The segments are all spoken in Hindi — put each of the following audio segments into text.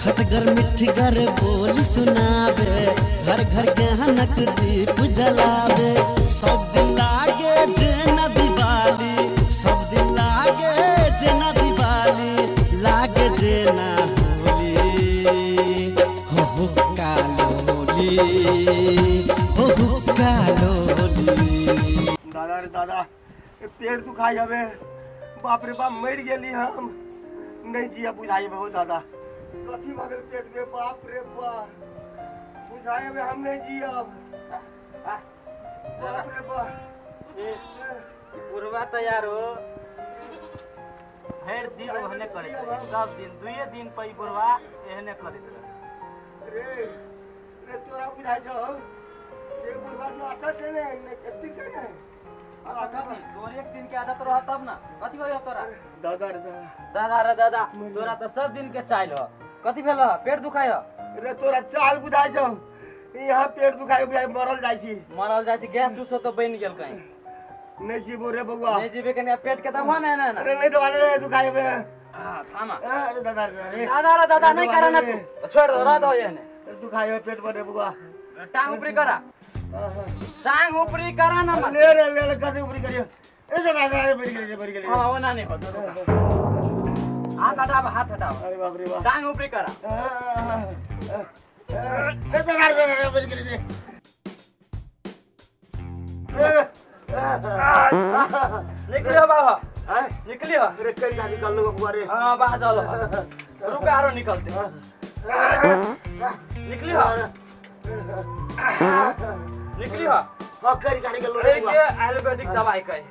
खटगर मिठगर बोल सुनावे, घर घर गहनक दीप जलावे। सब दिन लागे जेना दिवाली, सब दिन लागे जेना दिवाली, लागे जेना होली। हो कालोली, हो कालोली। दादा रे दादा पेट दुखाई हवे, बाप रे बाप मर गेली हम, नहीं जिया बुझाई हो दादा। कथी भगल पेट में, बाप रे बाप बुझाई हवे हम नहीं जियब, बाप रे बाप। बुढ़वा तैयार हो, हर दिन ओहने करे, सब दिन दुए दिन पे बुढ़वा एहने करत रहे। रे रे तोरा बुझाई छौ जे बुढ़वा नाटक छै ने कथी करे। तोर एक दिन के आदत रह तब ना कथी होय तोरा। दादा रे दादा रे दादा तोरा तो सब दिन के चाइल हो, कथी भेल पेट दुखाय रे तोरा चाल बुझाई छौ, यहाँ पेट दुखाई मरल जाइ छी। मरल जाइ छी, गैस उस तो बन गेल कहीं। नहीं जीबो रे बउआ, नहीं जीबे कने पेट के दवा ना ना अरे नहीं दवा रे दुखाई हवे। हां थामा अरे दादा रे दादा नहीं करा ना तू, छोड़ दो रह दो एहने। दुखाई हवे पेट पर रे बउआ, टांग ऊपरी करा, टांग ऊपरी करा ना मत। ले रे ले कथी ऊपरी करियो, ऐसे दादा रे बढ़ गेली। हां ओना नहीं होत, हाथ हटाओ हाथ हटाओ। अरे बाप रे बाप, टांग ऊपरी करा। ऐसे दादा रे बढ़ गेली। निकलियो बाबा, हैं निकलियो। अरे करिया निकल लो बुआ रे। हां बाहर चलो, रुका आरो निकलते। निकलियो निकलियो। हां करिया निकल लो रे रे बुआ। ये आयुर्वेदिक दवाई का है,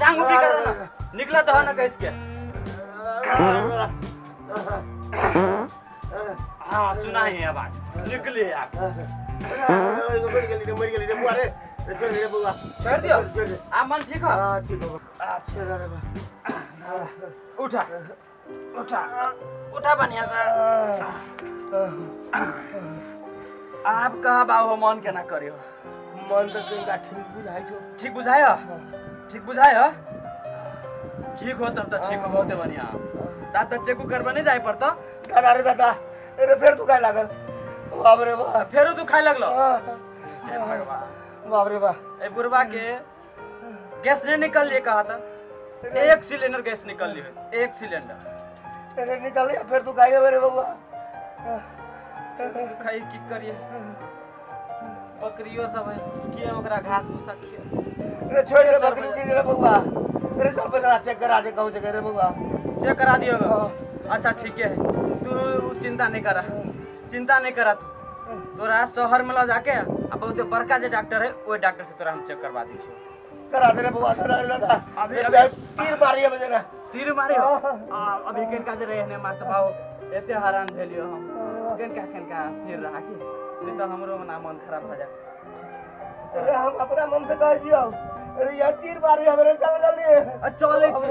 टांग ऊपरी करा ना, निकला तो है ना कैस के। हाँ सुना है आवाज, निकले आप। मर गेली रे बुआ रे, छोड़ रे बुआ, छोड़ दियो। आप मन ठीक है? हां ठीक हो। अच्छा रे उठा उठा उठा बढ़िया से। आप कहा बाबू मन के ना करियो, मन तो कहीं ठीक बुझाई छो। ठीक बुझाय, ठीक बुझाय, ठीक हो तब तो ठीक हो, बहुत बढ़िया। दादा चेकू करबा नहीं जाय पड़ता। दादा रे दादा अरे फिर दुखाई लागल, बाप रे बाप फेरो दुखाय लगलो। हे भगवान, बाप रे बाप। ए बुढ़वा के गैस नहीं निकल लिए कहा था, 1 सिलेंडर गैस निकल लिए, 1 सिलेंडर। अरे निकल गया फिर दुखाई है मेरे बउआ। खाई की करिए, बकरियों सब है के ओकरा घास भूसा खिया। अरे छोड़ दे बकरी की रे बउआ, अरे सब बना चेक करा दे कहू जगह रे बउआ। चेक करा दियो। अच्छा ठीक है, तू चिंता नहीं करा, चिंता नहीं करा। तोरा शहर में ला जाके अब बहुत बड़का जो डॉक्टर है वो डॉक्टर से तोरा हम चेक करवा दी छो। करा दे रे बउआ, दादा रे दादा अभी तीर मारी है मुझे ना। तीर मारे हो अभी केनका जे रहने मारत भाव एते हैरान भेलियो हम, केनका स्थिर रहा कि नहीं तो हमरो ना मन खराब हो जाए। अरे हम अपना मन से कह दियो, अरे ये तीर मारी हमरे चल जल्दी। चले छी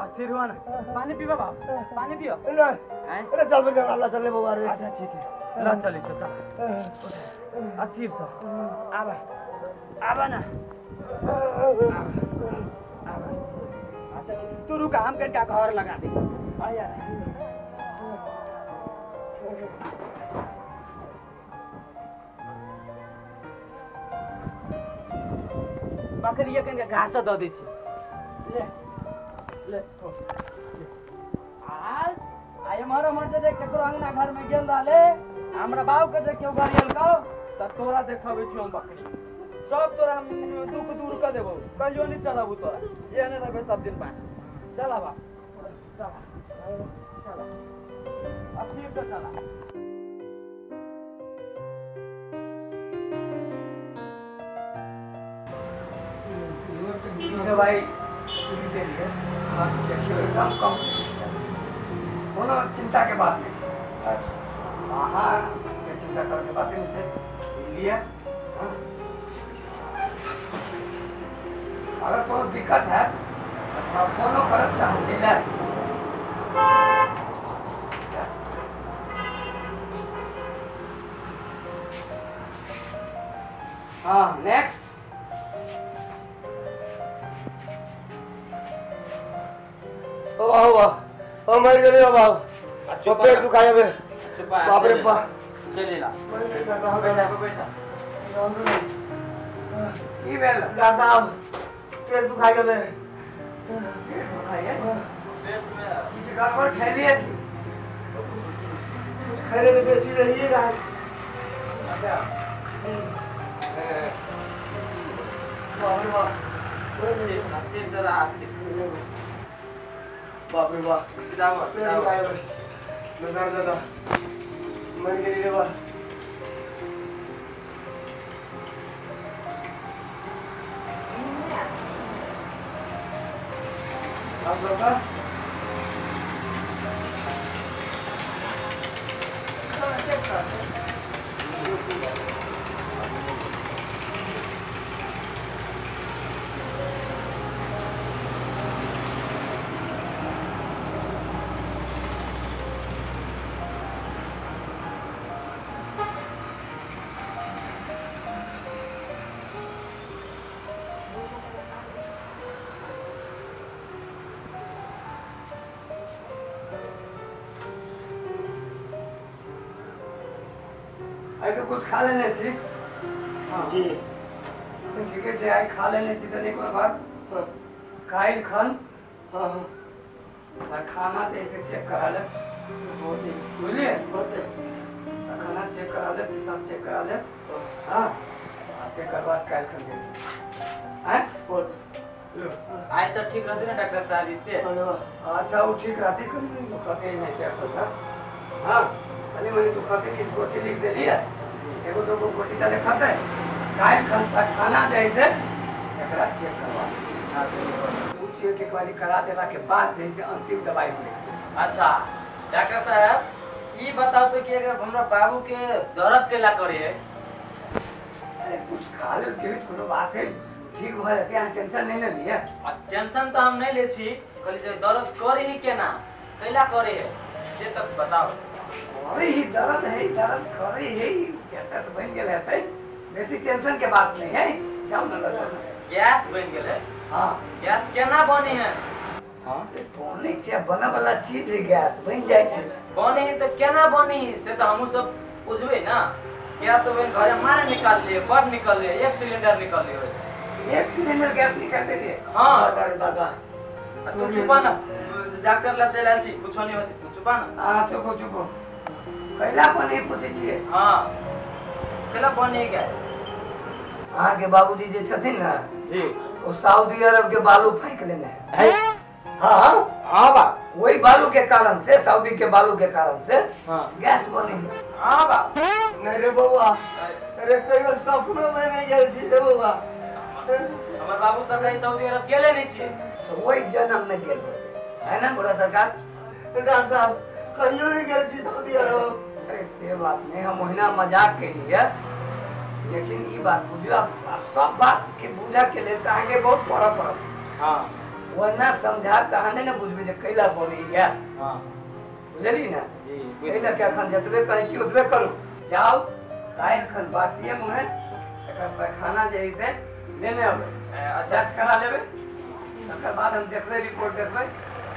अस्थिर हुआ ना, पानी पीबा बाप, पानी दियो। अरे चल बे अल्लाह चले बउआ रे। अच्छा ठीक है, ला चली छो चल अस्थिर से आबा आबा ना आबा। अच्छा तू रुका, हम केनका घर लगा दे। आ यार बकरिया के घास द दै छी, ले ले आय मारो मर जे केकरो अंगना घर में गेल रहले, हमरा बाऊ के जे केओ गरियल कहो त तोरा देखबै छी हम बकरी सब तोरा हम दुख दूर कर देबो, कहियो नहीं चलाबू तोरा, एहने रहबे सब दिन बा। चल आबा चल चल अस्थिर से चला। भाई कम कोनो चिंता के बात नहीं है। हाँ के चिंता करने के बात नहीं है, लिए अगर कोनो दिक्कत है तो फोनो करब चाहे चिल्ला। हाँ नेक्स्ट ओ मर गेली बाबू, पेट दुखाया बे चुप बाप रे बाप चले ला बैठा बैठा बैठा की बेल डॉक्टर साहब पेट दुखाया बे पेट दुखाया पेट में कुछ गड़बड़ खैली है कुछ खाने में बेसी रही है अच्छा बाप रे बाप बाप रे बाप सीधा हुआ पेट दुखाया बे मैं डर लगा मर गई रे बा आप लोग आई तो कुछ खा लेने छी जी तो ठीक है आई खा लेने छी तो नहीं कोनो बात काइल खन हाँ हाँ और खाना जैसे चेक करा ले बुझलिए खाना चेक करा ले पेशाब चेक करा ले हाँ आपके बाद काइल खन दे हैं आए तो ठीक रहते ना डॉक्टर साहब इतने अच्छा वो ठीक रहती कभी दुखाते नहीं क्या पता हाँ खाली मैंने दुखाते किस गोटी लिख दे लिया एगो दो गोटी डाले खाते काइल खन तक खाना जैसे एकरा चेक करवा पूछिए के बारी करा देला के बाद जैसे अंतिम दवाई मिले अच्छा डॉक्टर साहब ये बताओ तो कि अगर हमरा बाबू के दर्द केला करे अरे कुछ खा लो जीवित कोनो बात है ठीक हो जाते हैं टेंशन नहीं ले लिया टेंशन तो हम नहीं ले छी कहली जे दर्द करे ही केना कैला करे से तक बताओ अरे ही दर्द है दर्द करे है कैसे से बन गेल है बेसी टेंशन के बात नहीं है जाओ ना लगा गैस बन गेल है हां गैस केना बने है हां तो बने छे बने वाला चीज है गैस बन जाय छे बने है तो केना बने है से तो हमहु सब बुझबे ना गैस तो बन घरे मारे निकाल लिए बड़ निकल लिए एक सिलेंडर निकल लिए एक सिलेंडर गैस निकाल दे लिए हां दादा दादा तू चुपा ना डॉक्टर ला चल आल छी कुछ नहीं होती तू चुपा ना हां चुपो चुपो कैला बने पूछे छिए हां केला बने गैस अहाँ के बाबूजी जे छथिन ना जी वो सऊदी अरब के बालू फेंक लेने हैं हाँ हां बा वही बालू के कारण से सऊदी के बालू के कारण से हां गैस बनी है हां बा नहीं रे बउआ अरे कहियो सपनो में नहीं गेल छी रे बउआ हमर बाबू तो कहीं सऊदी अरब गेले नहीं छिए तो वही जन्म में गेल है ना बड़ा सरकार डॉक्टर साहब कहियो नहीं गेल छी सऊदी अरब अरे से बात नहीं हम महीना मजाक के लिए लेकिन ये बात बुझो आप सब बात के बुझा के लिए कहेंगे बहुत बड़ा पड़ा हां वरना समझा कहाने ना बुझबे जे कैला बनी गैस हां बुझली ना जी कैला के अखन जतबे कहै छी ओतबे करू जाओ काइल खन बासिए मुहे एकर पैखाना जही से लेने आबे जांच करा लेबे तकर बाद हम देखबे रिपोर्ट देखबे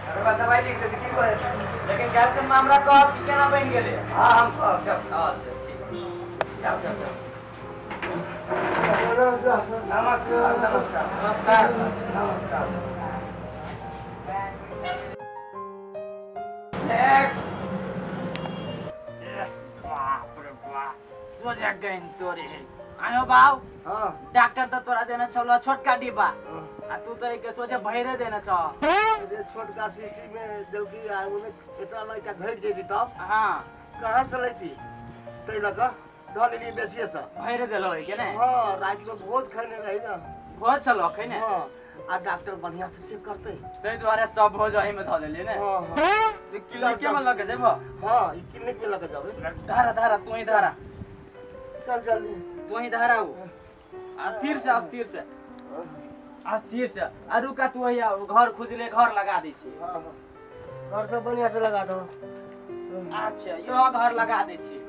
तकर बाद दवाई लिख देबे ठीक हो जाएत लेकिन गैस के मामला कब कि केना बन गेले हां हम सब जब अच्छा ठीक जाओ जाओ जाओ नमस्कार नमस्कार नमस्कार नमस्कार नमस्कार नेक्स्ट बाप रे बाप सोचा गइन तोरे आयो बाऊ हां डॉक्टर तो तोरा देना छलो छोटका डिब्बा आ तू तो एक सोचे भैरे देना छ ये छोटका शीशी में देवकी आ उमे इतना लइका घट जेती तब हां कहां से लैती तै लगा ढोलली बेसी से भैरे देलो है के ने हां रात में भोज खाने रही ना भोज चलो खै ने हां आ डॉक्टर बढ़िया से चेक करते तै द्वारा सब भोज एही में ध देले ने हां हां तू क्लिनिक में लगे जेबो हां ई क्लिनिक में लगे जाबे धारा धारा तू ही धारा चल जल्दी तू ही धारा हो अस्थिर से अस्थिर से अस्थिर से आ रुका तू या घर खुजले घर लगा दै छी हां घर से बढ़िया से लगा दो अच्छा यो घर लगा दै छी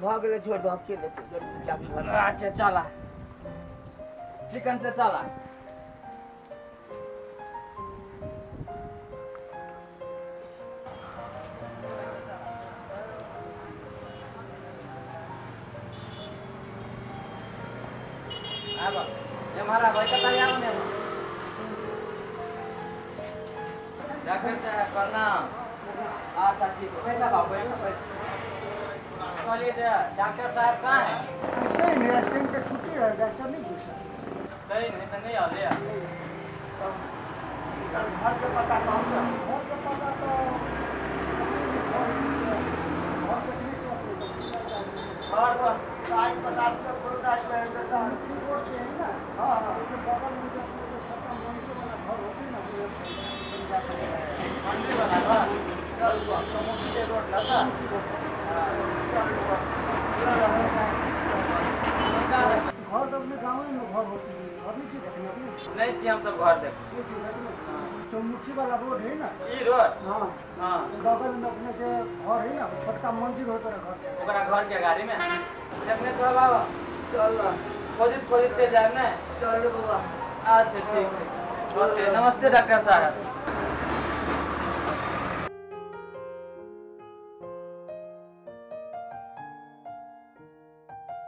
भाग ले छोड़ दो अकेले जाके घर अच्छा चला चिकन से चला अब ये हमारा भाई का तैयार होने डॉक्टर साहब प्रणाम। अच्छा ठीक है बैठा बाबू बैठा। चलिए डॉक्टर साहब कहाँ हैं? सही मेरा स्टैंड का छुट्टी है डॉक्टर नहीं पूछ सकते। सही नहीं तो नहीं आ ले घर के पता कहूँ घर का पता तो और तो साइड बता दो कोई साइड में है बेटा रोड से है ना। हाँ हाँ तो बगल में जो छोटा मंदिर वाला घर होती ना मंदिर बना घर चल तो मोटी रोड लगा घर तो अपने गाँव में घर होती है घर नहीं चाहिए देखने अपने नहीं चाहिए हम सब घर देख ये चीज देखने चौमुखी वाला रोड है ना। ई रोड हाँ हाँ बगल में अपने के घर है ना छोटका मंदिर होता है घर ओकरा घर के गाड़ी में देखने चल बाबा चल खोजित खोजित से जाए ना चल बाबा अच्छा ठीक है ओके नमस्ते डॉक्टर साहब।